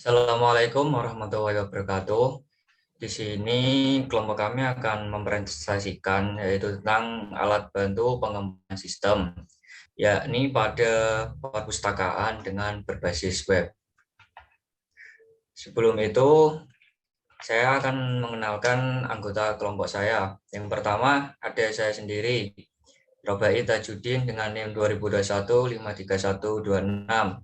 Assalamualaikum warahmatullahi wabarakatuh. Di sini kelompok kami akan mempresentasikan yaitu tentang alat bantu pengembangan sistem, yakni pada perpustakaan dengan berbasis web. Sebelum itu, saya akan mengenalkan anggota kelompok saya. Yang pertama ada saya sendiri, Robai Tajudin dengan NIM 2021-53126.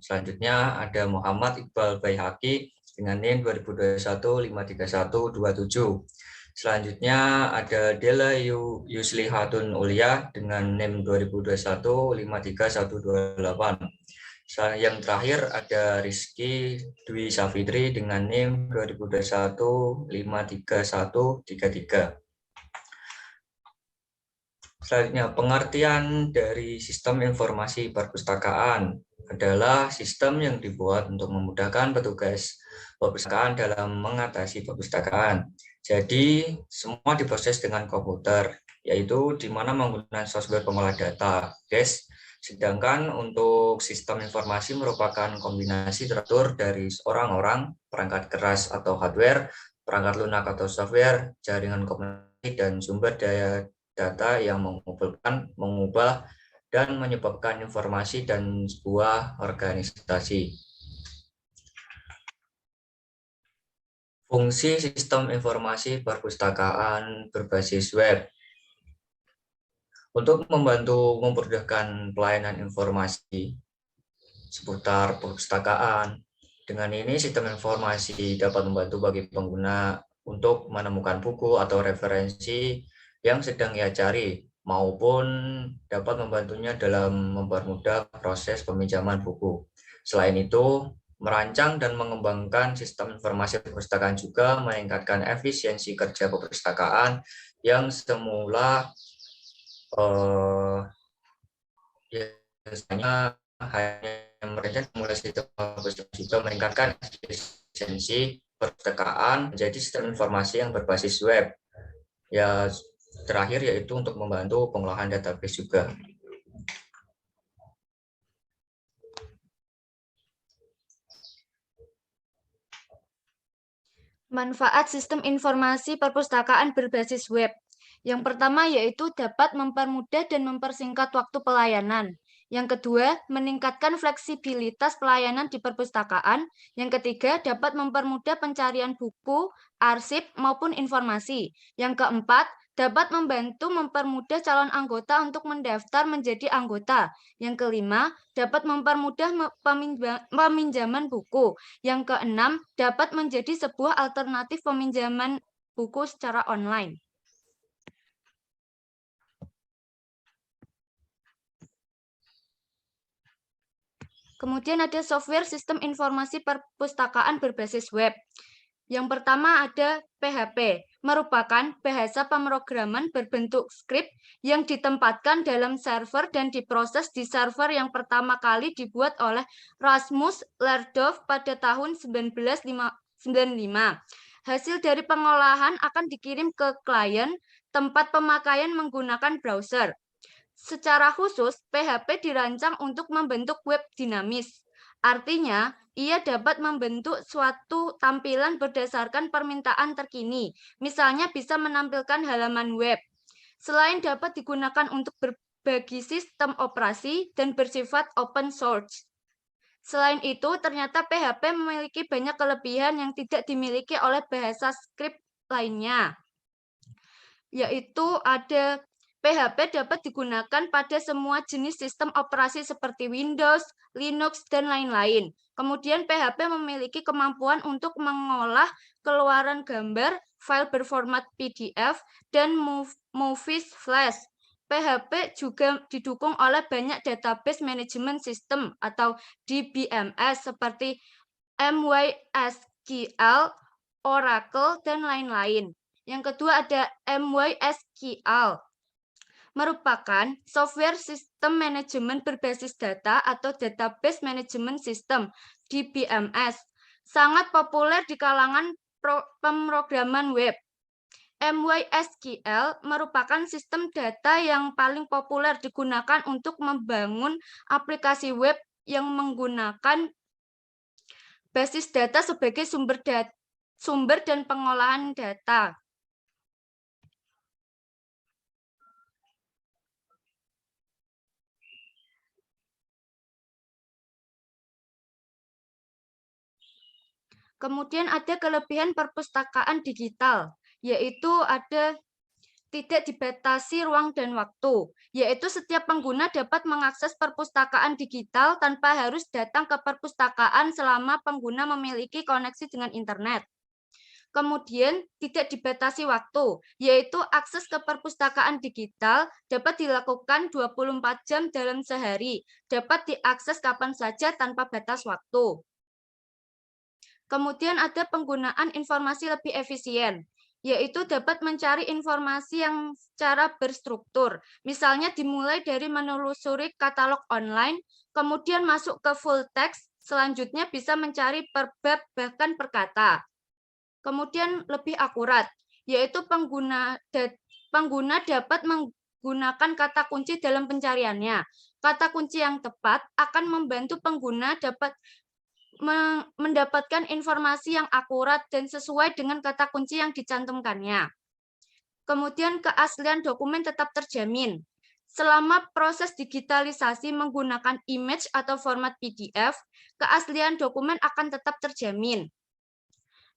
Selanjutnya ada Muhammad Iqbal Baihaqi dengan NIM 2021-53127. Selanjutnya ada Dela Yuslihatun Ulia dengan NIM 2021-53128. Yang terakhir ada Rizky Dwi Safitri dengan NIM 2021-53133. Selanjutnya, pengertian dari sistem informasi perpustakaan adalah sistem yang dibuat untuk memudahkan petugas perpustakaan dalam mengatasi perpustakaan. Jadi, semua diproses dengan komputer, yaitu di mana menggunakan software pengolah data, guys. Sedangkan untuk sistem informasi merupakan kombinasi teratur dari orang-orang, perangkat keras atau hardware, perangkat lunak atau software, jaringan komunikasi, dan sumber daya data yang mengumpulkan, mengubah, dan menyebabkan informasi dan sebuah organisasi. Fungsi sistem informasi perpustakaan berbasis web untuk membantu memudahkan pelayanan informasi seputar perpustakaan. Dengan ini, sistem informasi dapat membantu bagi pengguna untuk menemukan buku atau referensi yang sedang ia cari, maupun dapat membantunya dalam mempermudah proses peminjaman buku. Selain itu, merancang dan mengembangkan sistem informasi perpustakaan juga meningkatkan efisiensi kerja perpustakaan yang semula biasanya hanya merancang mulai sistem perpustakaan juga meningkatkan efisiensi perpustakaan menjadi sistem informasi yang berbasis web. Ya, terakhir yaitu untuk membantu pengolahan database juga. Manfaat sistem informasi perpustakaan berbasis web. Yang pertama yaitu dapat mempermudah dan mempersingkat waktu pelayanan. Yang kedua, meningkatkan fleksibilitas pelayanan di perpustakaan. Yang ketiga, dapat mempermudah pencarian buku, arsip, maupun informasi. Yang keempat, dapat membantu mempermudah calon anggota untuk mendaftar menjadi anggota. Yang kelima, dapat mempermudah peminjaman buku. Yang keenam, dapat menjadi sebuah alternatif peminjaman buku secara online. Kemudian ada software sistem informasi perpustakaan berbasis web. Yang pertama ada PHP, merupakan bahasa pemrograman berbentuk skrip yang ditempatkan dalam server dan diproses di server yang pertama kali dibuat oleh Rasmus Lerdorf pada tahun 1995. Hasil dari pengolahan akan dikirim ke klien tempat pemakaian menggunakan browser. Secara khusus, PHP dirancang untuk membentuk web dinamis. Artinya, ia dapat membentuk suatu tampilan berdasarkan permintaan terkini. Misalnya bisa menampilkan halaman web. Selain dapat digunakan untuk berbagi sistem operasi dan bersifat open source. Selain itu, ternyata PHP memiliki banyak kelebihan yang tidak dimiliki oleh bahasa skrip lainnya. Yaitu ada PHP dapat digunakan pada semua jenis sistem operasi seperti Windows, Linux, dan lain-lain. Kemudian PHP memiliki kemampuan untuk mengolah keluaran gambar, file berformat PDF, dan movies flash. PHP juga didukung oleh banyak database management system atau DBMS seperti MySQL, Oracle, dan lain-lain. Yang kedua ada MySQL, merupakan software sistem manajemen berbasis data atau database management system (DBMS). Sangat populer di kalangan pemrograman web. MySQL merupakan sistem data yang paling populer digunakan untuk membangun aplikasi web yang menggunakan basis data sebagai sumber dan pengolahan data. Kemudian ada kelebihan perpustakaan digital, yaitu ada tidak dibatasi ruang dan waktu, yaitu setiap pengguna dapat mengakses perpustakaan digital tanpa harus datang ke perpustakaan selama pengguna memiliki koneksi dengan internet. Kemudian tidak dibatasi waktu, yaitu akses ke perpustakaan digital dapat dilakukan 24 jam dalam sehari, dapat diakses kapan saja tanpa batas waktu. Kemudian ada penggunaan informasi lebih efisien, yaitu dapat mencari informasi yang secara berstruktur. Misalnya dimulai dari menelusuri katalog online, kemudian masuk ke full text, selanjutnya bisa mencari per bab bahkan per kata. Kemudian lebih akurat, yaitu pengguna dapat menggunakan kata kunci dalam pencariannya. Kata kunci yang tepat akan membantu pengguna dapat mendapatkan informasi yang akurat dan sesuai dengan kata kunci yang dicantumkannya. Kemudian keaslian dokumen tetap terjamin. Selama proses digitalisasi menggunakan image atau format PDF, keaslian dokumen akan tetap terjamin.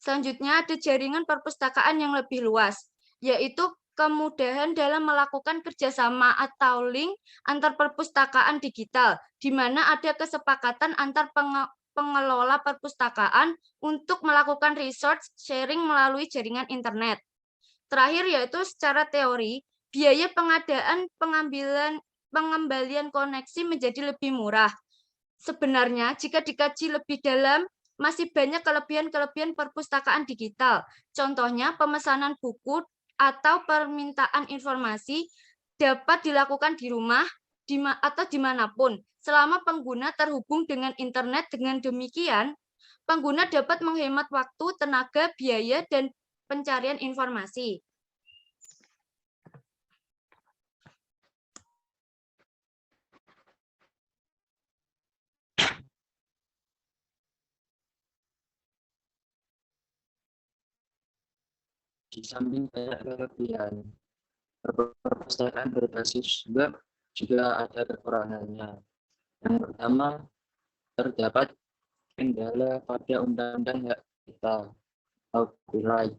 Selanjutnya ada jaringan perpustakaan yang lebih luas, yaitu kemudahan dalam melakukan kerjasama atau link antar perpustakaan digital, di mana ada kesepakatan antar pengelola perpustakaan untuk melakukan research sharing melalui jaringan internet. Terakhir yaitu secara teori, biaya pengadaan pengembalian koneksi menjadi lebih murah. Sebenarnya jika dikaji lebih dalam, masih banyak kelebihan-kelebihan perpustakaan digital. Contohnya pemesanan buku atau permintaan informasi dapat dilakukan di rumah atau dimanapun, selama pengguna terhubung dengan internet. Dengan demikian, pengguna dapat menghemat waktu, tenaga, biaya, dan pencarian informasi. Di samping banyak kelebihan, perpustakaan berbasis web juga ada kekurangannya. Yang pertama, terdapat kendala pada undang-undang hak cipta copyright,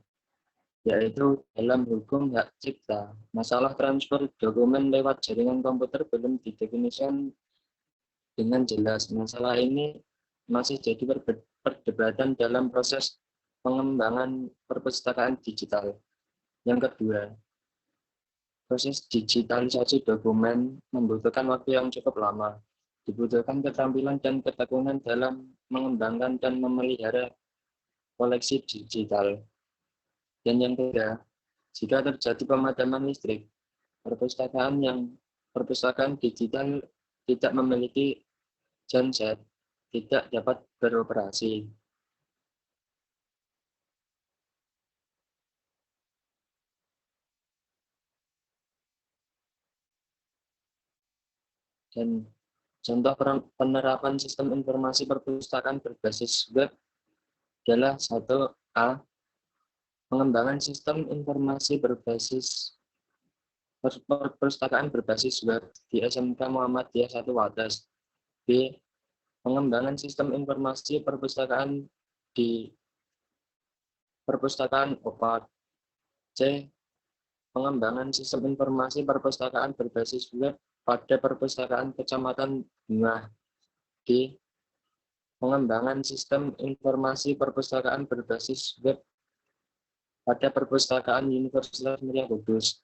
yaitu dalam hukum hak cipta. Masalah transfer dokumen lewat jaringan komputer belum didefinisikan dengan jelas. Masalah ini masih jadi perdebatan dalam proses pengembangan perpustakaan digital. Yang kedua, proses digitalisasi dokumen membutuhkan waktu yang cukup lama. Dibutuhkan keterampilan dan ketekunan dalam mengembangkan dan memelihara koleksi digital. Dan yang ketiga, jika terjadi pemadaman listrik, perpustakaan digital tidak memiliki genset tidak dapat beroperasi. Dan contoh penerapan sistem informasi perpustakaan berbasis web adalah 1A. Pengembangan sistem informasi berbasis perpustakaan berbasis web di SMK Muhammadiyah 1 Wates. B. Pengembangan sistem informasi perpustakaan di perpustakaan OPAD. C. Pengembangan sistem informasi perpustakaan berbasis web pada perpustakaan Kecamatan Bungah. D. Pengembangan sistem informasi perpustakaan berbasis web pada perpustakaan Universitas Muria Kudus.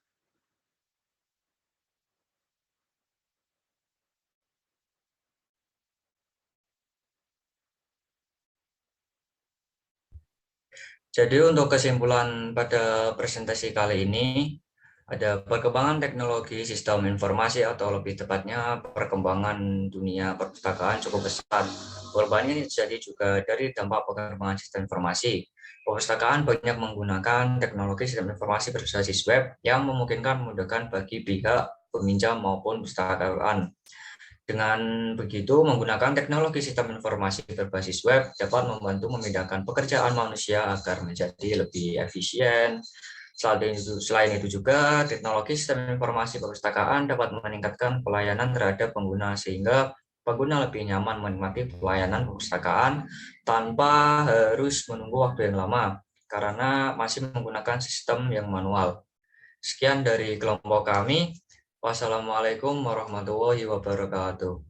Jadi untuk kesimpulan pada presentasi kali ini, ada perkembangan teknologi sistem informasi atau lebih tepatnya perkembangan dunia perpustakaan cukup pesat. Perubahan ini terjadi juga dari dampak perkembangan sistem informasi. Perpustakaan banyak menggunakan teknologi sistem informasi berbasis web yang memungkinkan memudahkan bagi pihak peminjam maupun perpustakaan Dengan begitu, menggunakan teknologi sistem informasi berbasis web dapat membantu memindahkan pekerjaan manusia agar menjadi lebih efisien. Selain itu juga, teknologi sistem informasi perpustakaan dapat meningkatkan pelayanan terhadap pengguna sehingga pengguna lebih nyaman menikmati pelayanan perpustakaan tanpa harus menunggu waktu yang lama karena masih menggunakan sistem yang manual. Sekian dari kelompok kami. Wassalamualaikum warahmatullahi wabarakatuh.